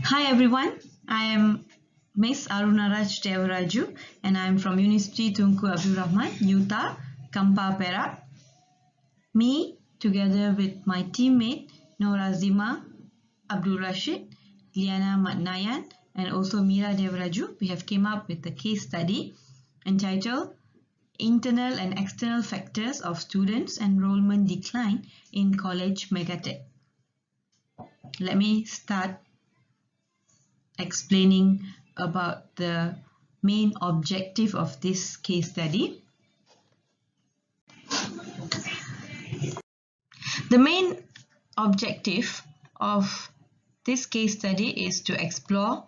Hi everyone, I am Miss Aruna Raj Devarajoo and I am from University Tunku Abdul Rahman, Utah, Kampa Perak. Me, together with my teammate Norazimah Abd Rashid, Liana Mat Nayan and also Meera Devarajoo, we have came up with a case study entitled Internal and External Factors of Students' Enrollment Decline in College Megatech. Let me start explaining about the main objective of this case study. The main objective of this case study is to explore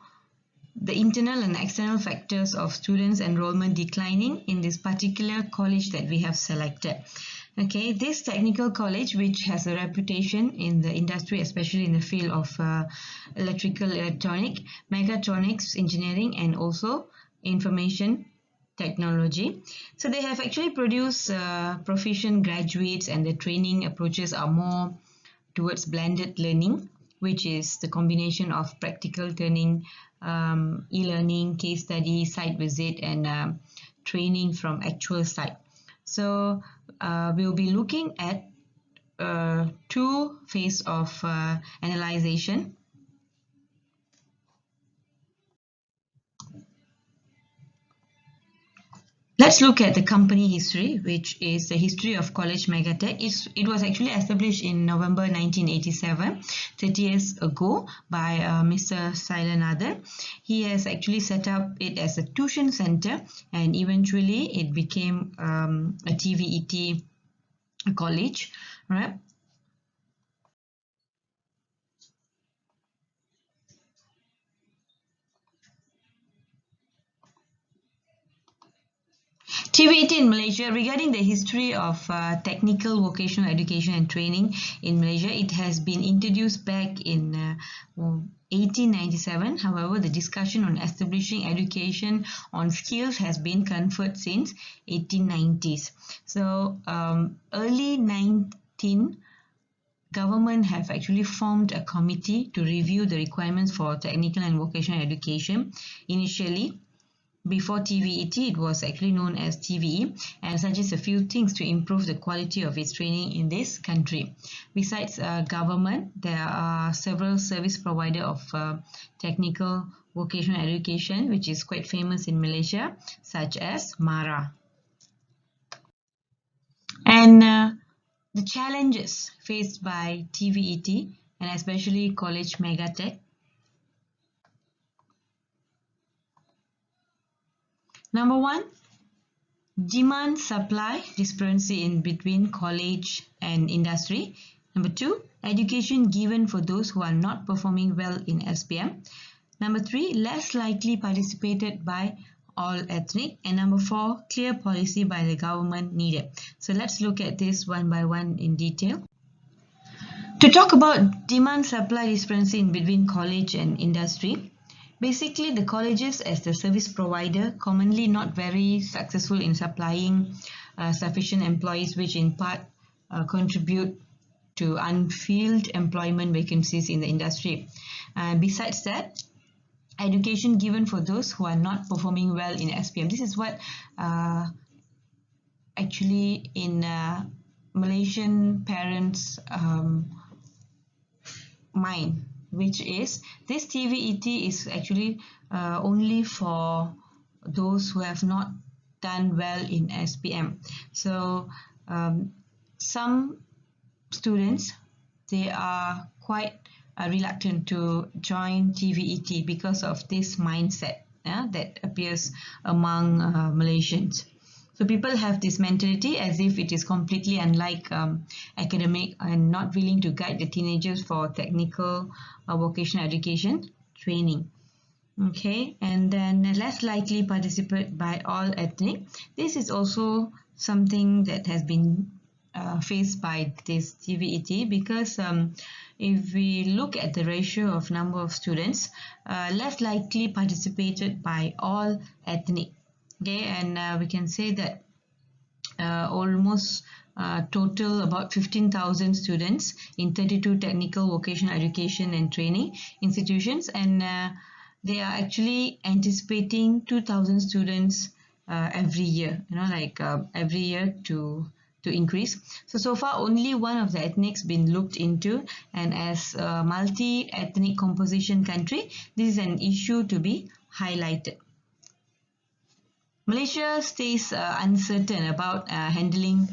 the internal and external factors of students' enrollment declining in this particular college that we have selected. Okay, this technical college, which has a reputation in the industry, especially in the field of electrical, electronic, mechatronics, engineering, and also information technology. So they have actually produced proficient graduates, and the training approaches are more towards blended learning, which is the combination of practical learning, e-learning, case study, site visit, and training from actual site. So we'll be looking at two phases of analyzation. Let's look at the company history, which is the history of College Megatech. It was actually established in November 1987, 30 years ago, by Mr. Sailanathan. He has actually set up it as a tuition center, and eventually it became a TVET college, right? TVET in Malaysia, regarding the history of technical vocational education and training in Malaysia, it has been introduced back in 1897. However, the discussion on establishing education on skills has been conferred since 1890s. So early 19 government have actually formed a committee to review the requirements for technical and vocational education. Initially, before TVET, it was actually known as TVE, and suggests a few things to improve the quality of its training in this country. Besides government, there are several service providers of technical vocational education, which is quite famous in Malaysia, such as MARA. And the challenges faced by TVET and especially College Megatech. Number one, demand-supply disparity in between college and industry. Number two, education given for those who are not performing well in SPM. Number three, less likely participated by all ethnic. And number four, clear policy by the government needed. So let's look at this one by one in detail. To talk about demand-supply disparity in between college and industry, basically, the colleges as the service provider commonly not very successful in supplying sufficient employees, which in part contribute to unfilled employment vacancies in the industry. Besides that, education given for those who are not performing well in SPM. This is what actually in Malaysian parents' mind, which is this TVET is actually only for those who have not done well in SPM. So some students, they are quite reluctant to join TVET because of this mindset that appears among Malaysians. So people have this mentality as if it is completely unlike academic and not willing to guide the teenagers for technical vocational education training. Okay, and then less likely participate by all ethnic. This is also something that has been faced by this TVET because if we look at the ratio of number of students, less likely participated by all ethnic. Okay, and we can say that almost total about 15,000 students in 32 technical vocational education and training institutions, and they are actually anticipating 2,000 students every year, every year to increase. So far only one of the ethnics been looked into, and as a multi-ethnic composition country, this is an issue to be highlighted. Malaysia stays uncertain about handling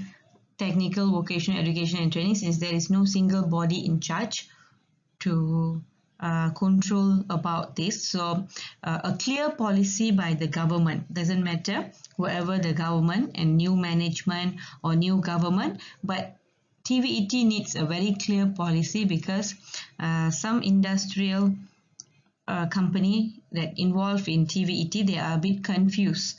technical vocational education and training, since there is no single body in charge to control about this. So a clear policy by the government, doesn't matter whoever the government and new management or new government, but TVET needs a very clear policy, because some industrial company that involved in TVET, they are a bit confused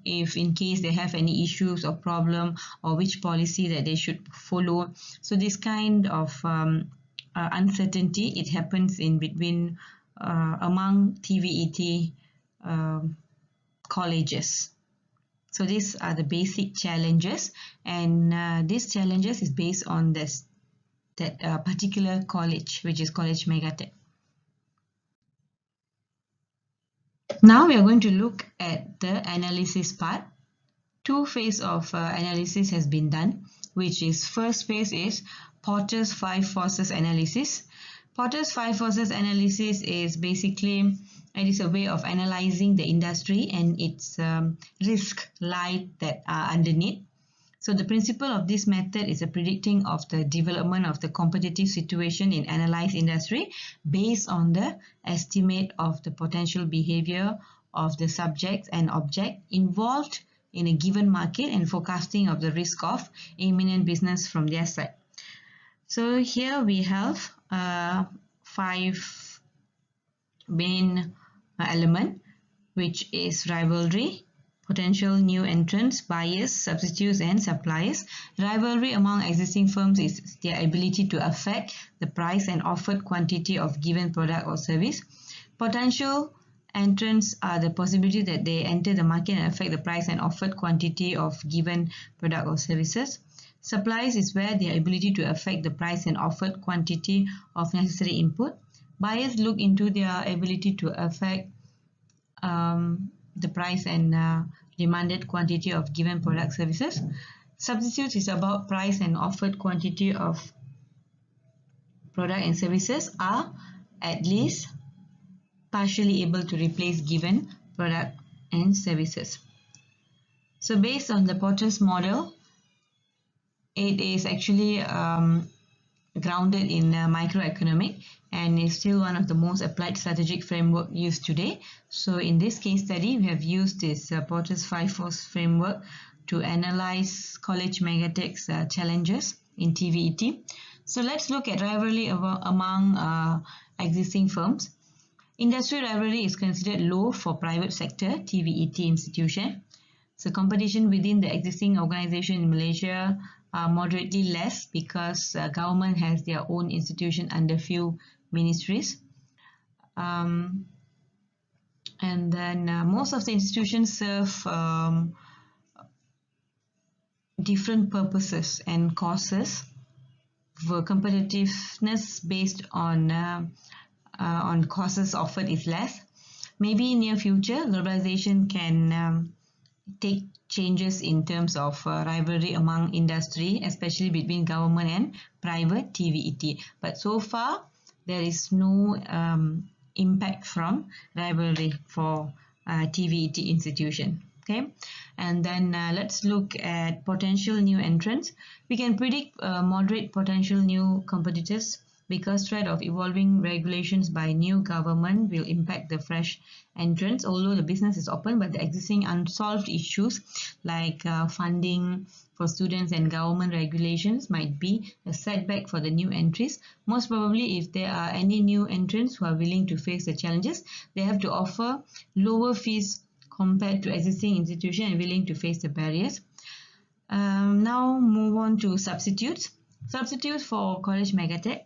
if in case they have any issues or problem, or which policy that they should follow. So this kind of uncertainty, it happens in between among TVET colleges. So these are the basic challenges, and these challenges is based on that particular college, which is Kolej Megatech. Now we are going to look at the analysis part. Two phases of analysis has been done, which is first phase is Porter's 5 forces analysis. Porter's 5 forces analysis is basically, it is a way of analyzing the industry and its risk light that are underneath. So the principle of this method is a predicting of the development of the competitive situation in analyzed industry based on the estimate of the potential behavior of the subjects and object involved in a given market, and forecasting of the risk of imminent business from their side. So here we have 5 main element, which is rivalry, potential new entrants, buyers, substitutes and suppliers. Rivalry among existing firms is their ability to affect the price and offered quantity of given product or service. Potential entrants are the possibility that they enter the market and affect the price and offered quantity of given product or services. Suppliers is where their ability to affect the price and offered quantity of necessary input. Buyers look into their ability to affect the price and demanded quantity of given product services. Substitutes is about price and offered quantity of product and services are at least partially able to replace given product and services. So based on the Porter's model, it is actually grounded in microeconomic, and is still one of the most applied strategic framework used today. So in this case study, we have used this Porter's 5 force framework to analyze Kolej Megatech's challenges in TVET. So let's look at rivalry among existing firms. Industry rivalry is considered low for private sector TVET institution. So competition within the existing organization in Malaysia are moderately less, because government has their own institution under few ministries. And then most of the institutions serve different purposes and causes. For competitiveness based on causes offered is less. Maybe in near future, globalization can take changes in terms of rivalry among industry, especially between government and private TVET. But so far, there is no impact from rivalry for TVET institution. Okay, and then let's look at potential new entrants. We can predict moderate potential new competitors, because threat of evolving regulations by new government will impact the fresh entrants. Although the business is open, but the existing unsolved issues like funding for students and government regulations might be a setback for the new entries. Most probably, if there are any new entrants who are willing to face the challenges, they have to offer lower fees compared to existing institutions and willing to face the barriers. Now move on to substitutes. Substitutes for Kolej Megatech.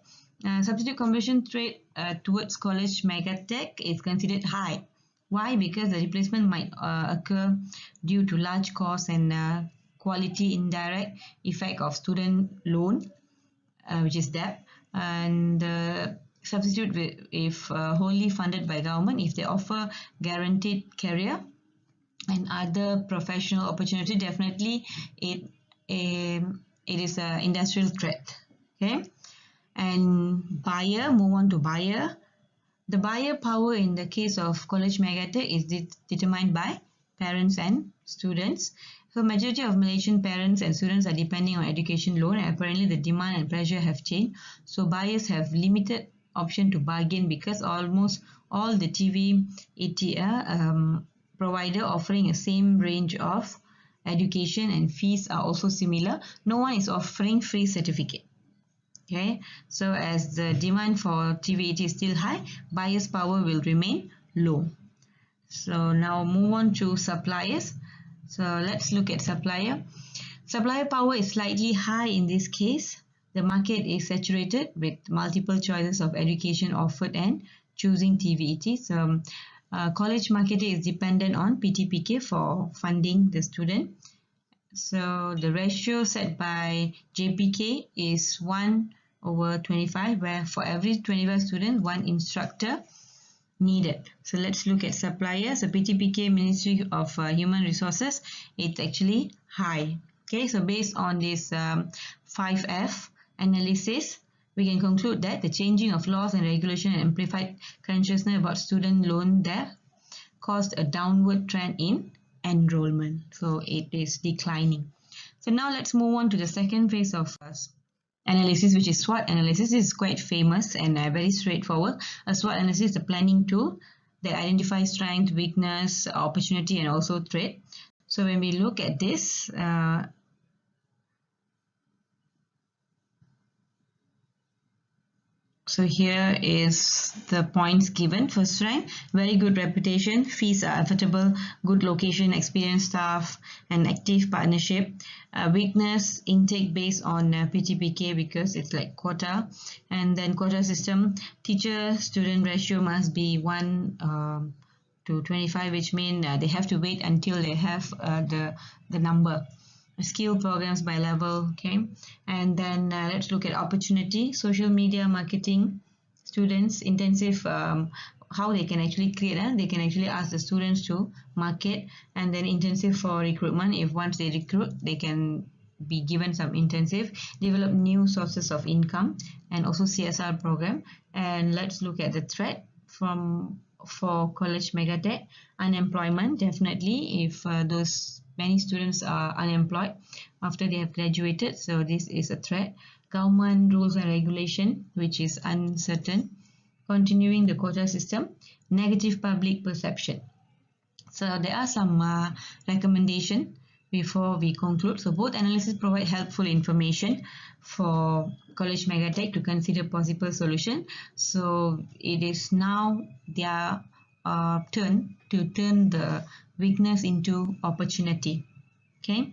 Substitute conversion rate towards Kolej Megatech is considered high. Why? Because the replacement might occur due to large costs and quality indirect effect of student loan, which is debt, and substitute with if wholly funded by government, if they offer guaranteed career and other professional opportunity, definitely it is an industrial threat. Okay, and buyer, move on to buyer. The buyer power in the case of Kolej Megatech is determined by parents and students. So majority of Malaysian parents and students are depending on education loan, and apparently the demand and pressure have changed. So buyers have limited option to bargain because almost all the TV ETA provider offering a same range of education and fees are also similar. No one is offering free certificate. Okay, so as the demand for TVET is still high, buyer's power will remain low. So now move on to suppliers. So let's look at supplier. Supplier power is slightly high in this case. The market is saturated with multiple choices of education offered and choosing TVET. So college market is dependent on PTPK for funding the student. So the ratio set by JPK is 1/25, where for every 25 students, one instructor needed. So let's look at suppliers. So PTPK, Ministry of Human Resources, it's actually high. Okay, so based on this 5F analysis, we can conclude that the changing of laws and regulation and amplified consciousness about student loan debt caused a downward trend in enrollment. So it is declining. So now let's move on to the second phase of analysis, which is SWOT analysis. This is quite famous and very straightforward. A SWOT analysis is a planning tool that identifies strength, weakness, opportunity, and also threat. So when we look at this, so here is the points given. First rank, very good reputation, fees are affordable, good location, experienced staff, and active partnership. Weakness, intake based on PTPK because it's like quota. And then quota system, teacher-student ratio must be 1 to 25, which means they have to wait until they have the number. Skill programs by level, okay. And then let's look at opportunity, social media marketing, students, intensive, how they can actually create, they can actually ask the students to market, and then intensive for recruitment. If once they recruit, they can be given some intensive, develop new sources of income, and also CSR program. And let's look at the threat for Kolej Megatech. Unemployment, definitely, if those many students are unemployed after they have graduated, so this is a threat. Government rules and regulation, which is uncertain. Continuing the quota system, negative public perception. So there are some recommendations before we conclude. So both analyses provide helpful information for Kolej Megatech to consider possible solution. So it is now their turn to turn the weakness into opportunity. Okay,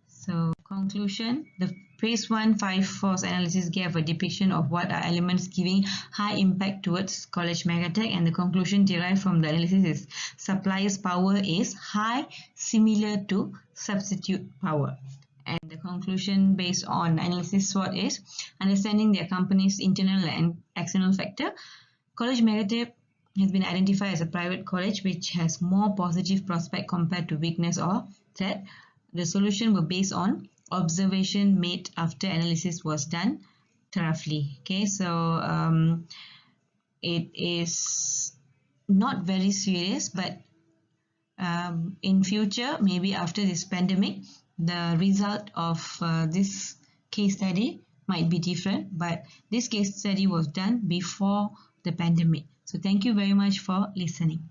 so conclusion, the phase 1 5 force analysis gave a depiction of what are elements giving high impact towards Kolej Megatech, and the conclusion derived from the analysis is supplier's power is high, similar to substitute power. And the conclusion based on analysis SWOT is understanding their company's internal and external factor. Kolej Megatech has been identified as a private college which has more positive prospect compared to weakness or threat. The solution were based on observation made after analysis was done thoroughly. Okay, so it is not very serious, but in future, maybe after this pandemic, the result of this case study might be different, but this case study was done before the pandemic. So thank you very much for listening.